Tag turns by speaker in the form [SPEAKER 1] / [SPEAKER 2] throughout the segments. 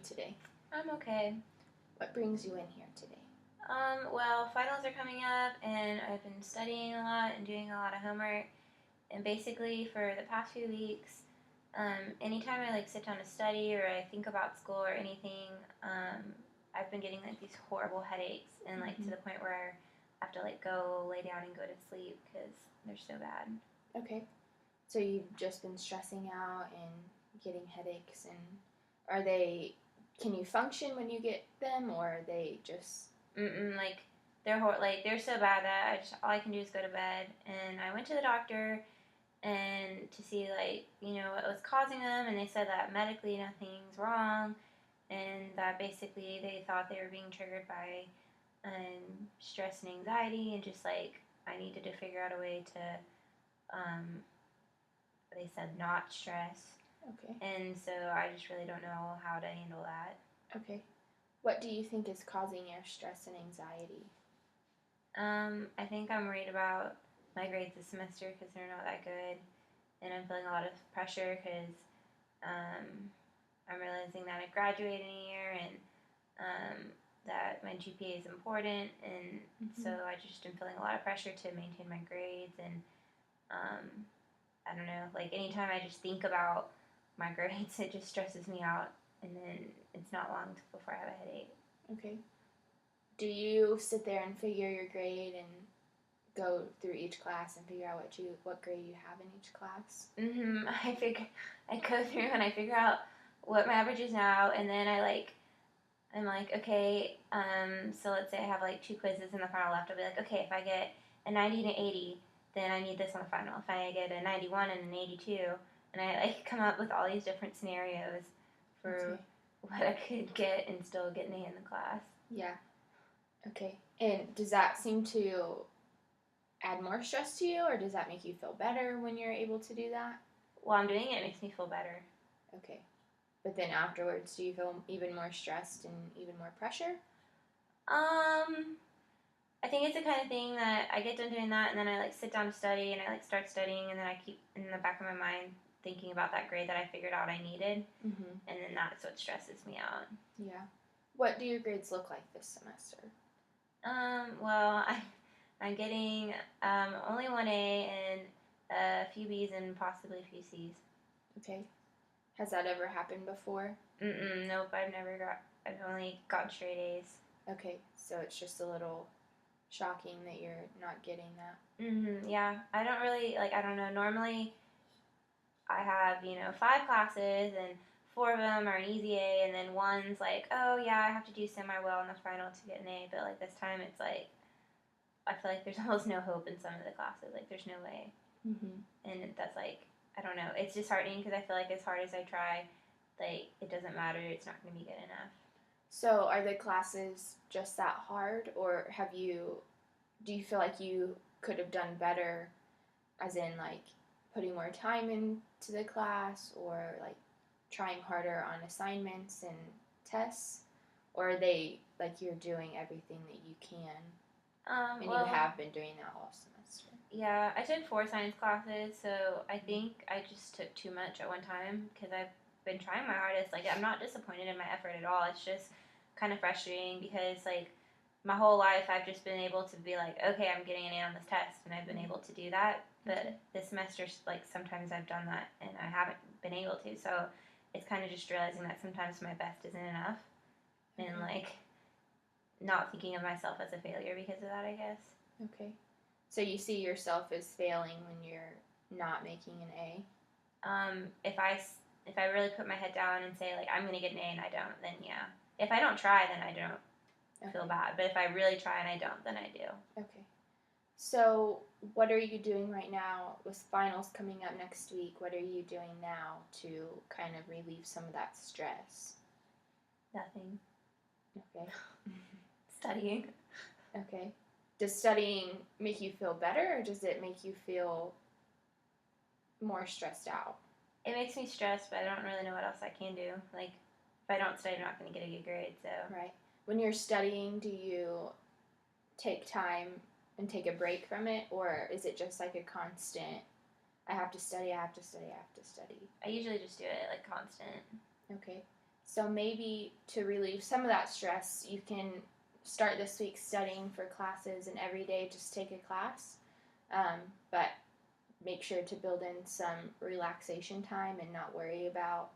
[SPEAKER 1] today?
[SPEAKER 2] I'm okay.
[SPEAKER 1] What brings you in here today?
[SPEAKER 2] Well, finals are coming up, and I've been studying a lot and doing a lot of homework. And basically, for the past few weeks, anytime I sit down to study or I think about school or anything, I've been getting these horrible headaches, and to the point where I have to go lay down and go to sleep because they're so bad.
[SPEAKER 1] Okay. So you've just been stressing out and getting headaches, and are they? Can you function when you get them, or are they just?
[SPEAKER 2] They're so bad that all I can do is go to bed. And I went to the doctor and to see what was causing them, and they said that medically nothing's wrong, and that basically they thought they were being triggered by stress and anxiety, and just I needed to figure out a way to they said not stress.
[SPEAKER 1] Okay.
[SPEAKER 2] And so I just really don't know how to handle that.
[SPEAKER 1] Okay. What do you think is causing your stress and anxiety?
[SPEAKER 2] I think I'm worried about my grades this semester because they're not that good, and I'm feeling a lot of pressure because I'm realizing that I graduate in a year, and that my GPA is important, and so I just am feeling a lot of pressure to maintain my grades, and I don't know, anytime I just think about my grades, it just stresses me out, and then it's not long before I have a headache.
[SPEAKER 1] Okay. Do you sit there and figure your grade and go through each class and figure out what grade you have in each class?
[SPEAKER 2] I go through and I figure out what my average is now, and then I'm like, okay, so let's say I have 2 quizzes in the final left. I'll be like, okay, if I get a 90 and an 80, then I need this on the final. If I get a 91 and an 82, and I come up with all these different scenarios for what I could get and still get an A in the class.
[SPEAKER 1] Yeah. Okay. And does that seem to add more stress to you, or does that make you feel better when you're able to do that?
[SPEAKER 2] While I'm doing it, it makes me feel better.
[SPEAKER 1] Okay. But then afterwards, do you feel even more stressed and even more pressure?
[SPEAKER 2] I think it's the kind of thing that I get done doing that, and then I sit down to study, and I start studying, and then I keep in the back of my mind thinking about that grade that I figured out I needed, and then that's what stresses me out.
[SPEAKER 1] Yeah. What do your grades look like this semester?
[SPEAKER 2] Well, I'm getting only 1A and a few B's and possibly a few C's.
[SPEAKER 1] Okay. Has that ever happened before?
[SPEAKER 2] Nope, I've only gotten straight A's.
[SPEAKER 1] Okay, so it's just a little shocking that you're not getting that.
[SPEAKER 2] Yeah, I don't really, I don't know, normally I have, 5 classes, and 4 of them are an easy A, and then one's oh yeah, I have to do semi-well in the final to get an A, but this time it's I feel like there's almost no hope in some of the classes, there's no way. And that's I don't know, it's disheartening because I feel like as hard as I try, it doesn't matter, it's not going to be good enough.
[SPEAKER 1] So are the classes just that hard, or do you feel like you could have done better, as in putting more time into the class, or trying harder on assignments and tests, or are they you're doing everything that you can, and you have been doing that all semester?
[SPEAKER 2] Yeah, I took 4 science classes, so I think I just took too much at one time because I've been trying my hardest. I'm not disappointed in my effort at all. It's just kind of frustrating because my whole life I've just been able to be okay, I'm getting an A on this test, and I've been able to do that. But this semester, sometimes I've done that and I haven't been able to. So it's kind of just realizing that sometimes my best isn't enough, and not thinking of myself as a failure because of that, I guess.
[SPEAKER 1] Okay. So you see yourself as failing when you're not making an A?
[SPEAKER 2] If I really put my head down and say I'm going to get an A and I don't, then yeah. If I don't try, then I don't feel bad. But if I really try and I don't, then I do.
[SPEAKER 1] Okay. So what are you doing right now with finals coming up next week? What are you doing now to kind of relieve some of that stress?
[SPEAKER 2] Nothing.
[SPEAKER 1] Okay.
[SPEAKER 2] Studying.
[SPEAKER 1] Okay. Does studying make you feel better, or does it make you feel more stressed out?
[SPEAKER 2] It makes me stressed, but I don't really know what else I can do. If I don't study, I'm not going to get a good grade, so.
[SPEAKER 1] Right. When you're studying, do you take time and take a break from it, or is it just a constant, I have to study, I have to study, I have to study?
[SPEAKER 2] I usually just do it constant.
[SPEAKER 1] Okay. So maybe to relieve some of that stress, you can start this week studying for classes and every day just take a class. But make sure to build in some relaxation time and not worry about,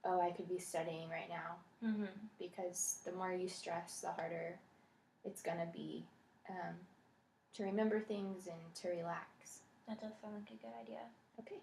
[SPEAKER 1] oh, I could be studying right now.
[SPEAKER 2] Mm-hmm.
[SPEAKER 1] Because the more you stress, the harder it's going to be to remember things and to relax.
[SPEAKER 2] That does sound like a good idea.
[SPEAKER 1] Okay.